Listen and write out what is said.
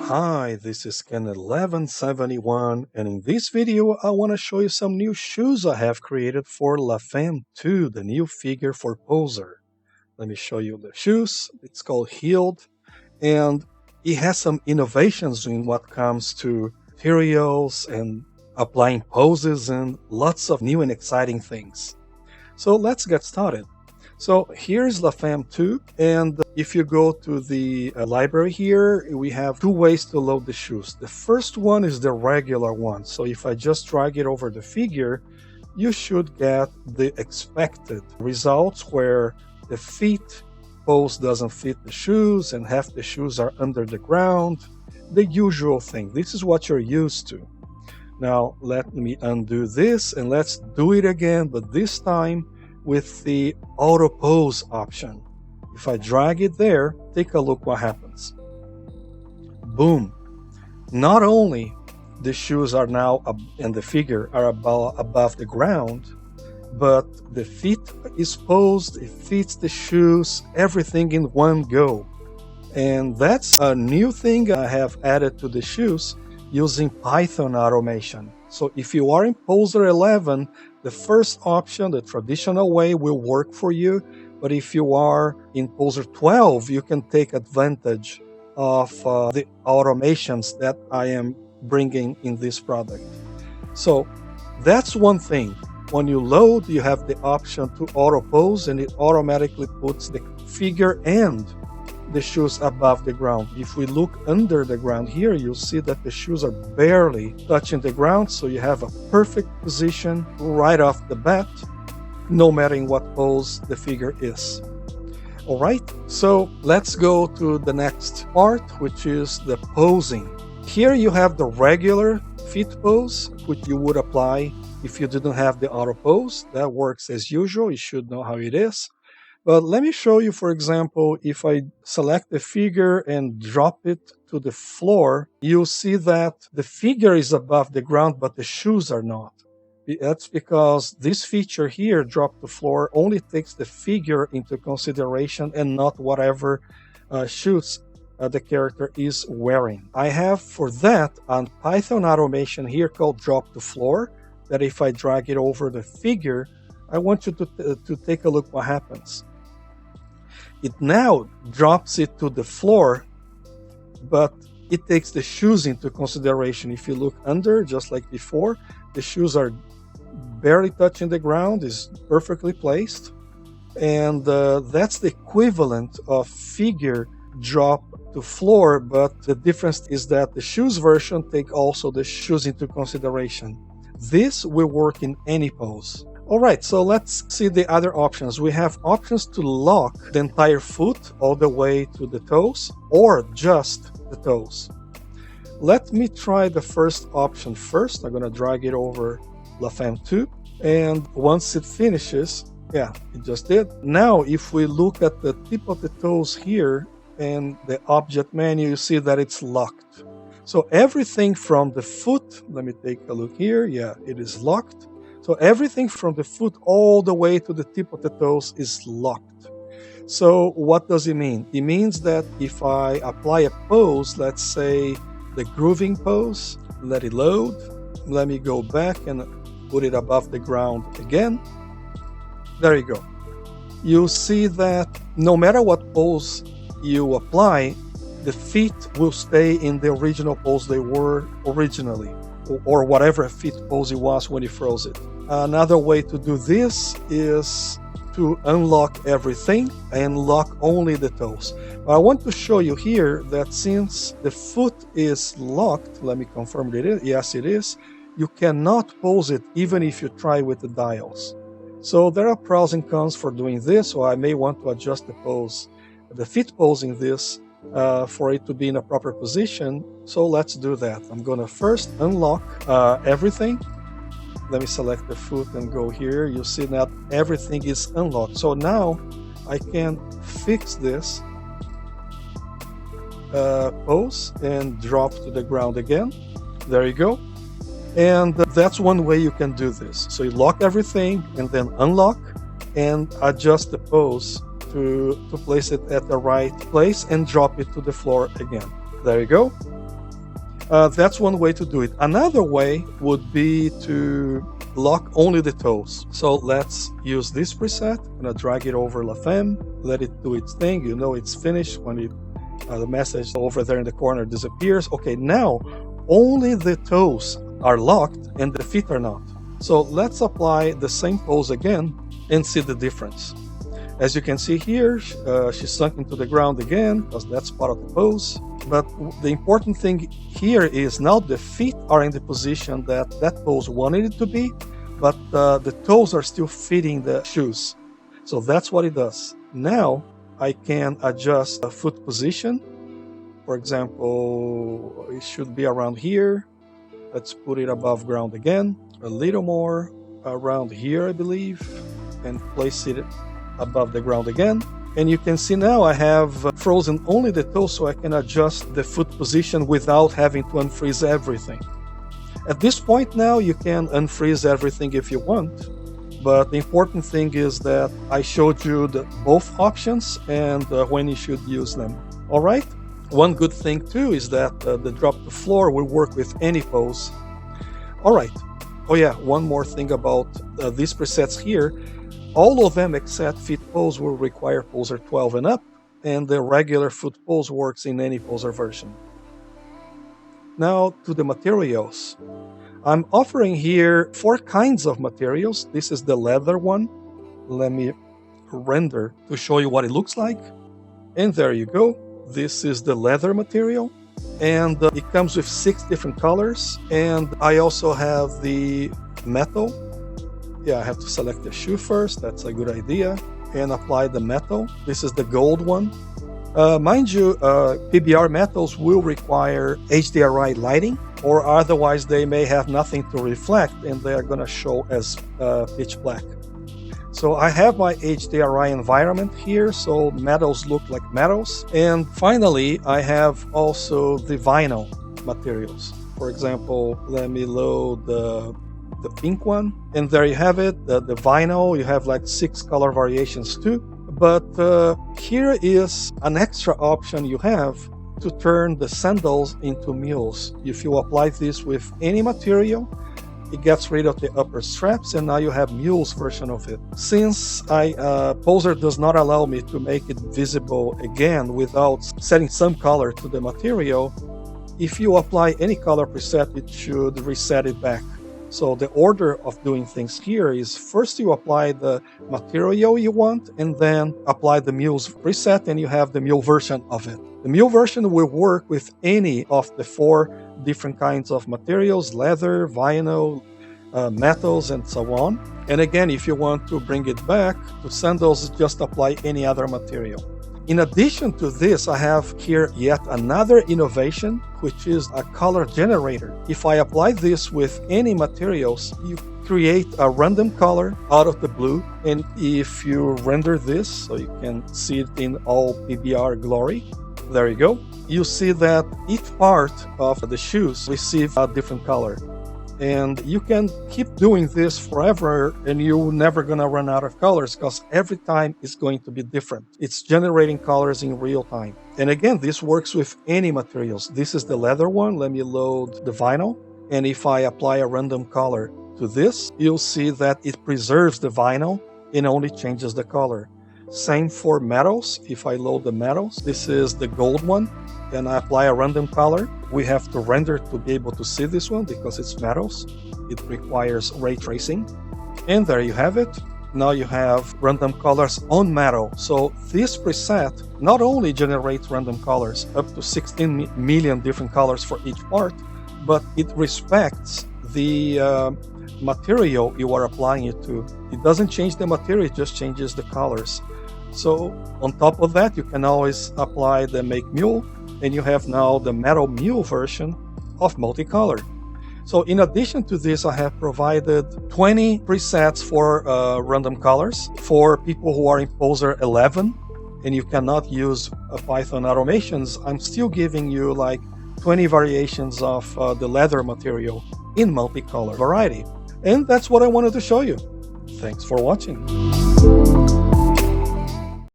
Hi, this is Ken 1171, and in this video I want to show you some new shoes I have created for LaFemme2, the new figure for poser. Let me show you the shoes. It's called Healed, and it has some innovations in what comes to materials and applying poses and lots of new and exciting things. So let's get started. So here's LaFemme2, and if you go to the library here, we have two ways to load the shoes. The first one is the regular one. So if I just drag it over the figure, you should get the expected results where the feet pose doesn't fit the shoes and half the shoes are under the ground. The usual thing. This is what you're used to. Now let me undo this and let's do it again, but this time with the auto pose option. If I drag it there, take a look what happens. Boom. Not only the shoes are now and the figure are above the ground, but the feet is posed, it fits the shoes, everything in one go. And that's a new thing I have added to the shoes using Python automation. So if you are in Poser 11, the first option, the traditional way, will work for you. But if you are in Poser 12, you can take advantage of the automations that I am bringing in this product. So that's one thing. When you load, you have the option to auto pose, and it automatically puts the figure and the shoes above the ground. If we look under the ground here, you'll see that the shoes are barely touching the ground, so you have a perfect position right off the bat, no matter in what pose the figure is. All right, so let's go to the next part, which is the posing. Here you have the regular feet pose, which you would apply if you didn't have the auto pose. That works as usual. You should know how it is. But let me show you, for example, if I select the figure and drop it to the floor, you'll see that the figure is above the ground, but the shoes are not. That's because this feature here, drop to floor, only takes the figure into consideration and not whatever shoes the character is wearing. I have for that a Python automation here called drop to floor, that if I drag it over the figure, I want you to take a look what happens. It now drops it to the floor, but it takes the shoes into consideration. If you look under, just like before, the shoes are barely touching the ground, is perfectly placed. And that's the equivalent of figure drop to floor, but the difference is that the shoes version take also the shoes into consideration. This will work in any pose. All right, so let's see the other options. We have options to lock the entire foot all the way to the toes or just the toes. Let me try the first option first. I'm gonna drag it over LaFemme2, and once it finishes, yeah, it just did. Now, if we look at the tip of the toes here and the object menu, you see that it's locked. So everything from the foot, let me take a look here. Yeah, it is locked. So everything from the foot all the way to the tip of the toes is locked. So what does it mean? It means that if I apply a pose, let's say the grooving pose, let it load. Let me go back and put it above the ground again. There you go. You'll see that no matter what pose you apply, the feet will stay in the original pose they were originally, or whatever feet pose it was when you froze it. Another way to do this is to unlock everything and lock only the toes. But I want to show you here that since the foot is locked, let me confirm it is, yes it is, you cannot pose it even if you try with the dials. So there are pros and cons for doing this, so I may want to adjust the pose, the feet posing this, for it to be in a proper position. So let's do that. I'm gonna first unlock everything. Let me select the foot and go here. You see that everything is unlocked. So now I can fix this pose and drop to the ground again. There you go. And that's one way you can do this. So you lock everything and then unlock and adjust the pose to place it at the right place and drop it to the floor again. There you go. That's one way to do it. Another way would be to lock only the toes. So let's use this preset. I'm gonna drag it over LaFemme, let it do its thing. You know it's finished when the message over there in the corner disappears. Okay, now only the toes are locked and the feet are not. So let's apply the same pose again and see the difference. As you can see here, she's sunk into the ground again, because that's part of the pose. But the important thing here is now the feet are in the position that pose wanted it to be, but the toes are still fitting the shoes. So that's what it does. Now I can adjust the foot position. For example, it should be around here. Let's put it above ground again. A little more around here, I believe, and place it above the ground again. And you can see now I have frozen only the toes, so I can adjust the foot position without having to unfreeze everything. At this point now you can unfreeze everything if you want, but the important thing is that I showed you both options and when you should use them. All right. One good thing too is that the drop to floor will work with any pose. All right. Oh yeah, one more thing about these presets here. All of them except feet pose will require poser 12 and up, and the regular foot pose works in any poser version. Now to the materials. I'm offering here 4 kinds of materials. This is the leather one. Let me render to show you what it looks like. And there you go. This is the leather material. And it comes with 6 different colors. And I also have the metal. Yeah, I have to select the shoe first. That's a good idea. And apply the metal. This is the gold one. Mind you, PBR metals will require HDRI lighting, or otherwise they may have nothing to reflect and they are going to show as pitch black. So I have my HDRI environment here, so metals look like metals. And finally, I have also the vinyl materials. For example, let me load the pink one, and there you have it, the vinyl. You have like 6 color variations too. But here is an extra option you have to turn the sandals into mules. If you apply this with any material, it gets rid of the upper straps, and now you have mules version of it. Since Poser does not allow me to make it visible again without setting some color to the material, if you apply any color preset, it should reset it back. So the order of doing things here is first you apply the material you want, and then apply the mules preset, and you have the mule version of it. The mule version will work with any of the 4 different kinds of materials: leather, vinyl, metals, and so on. And again, if you want to bring it back to sandals, just apply any other material. In addition to this, I have here yet another innovation, which is a color generator. If I apply this with any materials, you create a random color out of the blue. And if you render this, so you can see it in all PBR glory, there you go. You see that each part of the shoes receive a different color. And you can keep doing this forever, and you're never gonna run out of colors, because every time it's going to be different. It's generating colors in real time. And again, this works with any materials. This is the leather one. Let me load the vinyl. And if I apply a random color to this, you'll see that it preserves the vinyl and only changes the color. Same for metals. If I load the metals, this is the gold one, and I apply a random color. We have to render to be able to see this one because it's metals. It requires ray tracing. And there you have it. Now you have random colors on metal. So this preset not only generates random colors, up to 16 million different colors for each part, but it respects the material you are applying it to. It doesn't change the material, it just changes the colors. So on top of that, you can always apply the make mule, and you have now the metal mule version of multicolor. So in addition to this, I have provided 20 presets for random colors for people who are in Poser 11, and you cannot use Python automations. I'm still giving you like 20 variations of the leather material in multicolor variety. And that's what I wanted to show you. Thanks for watching.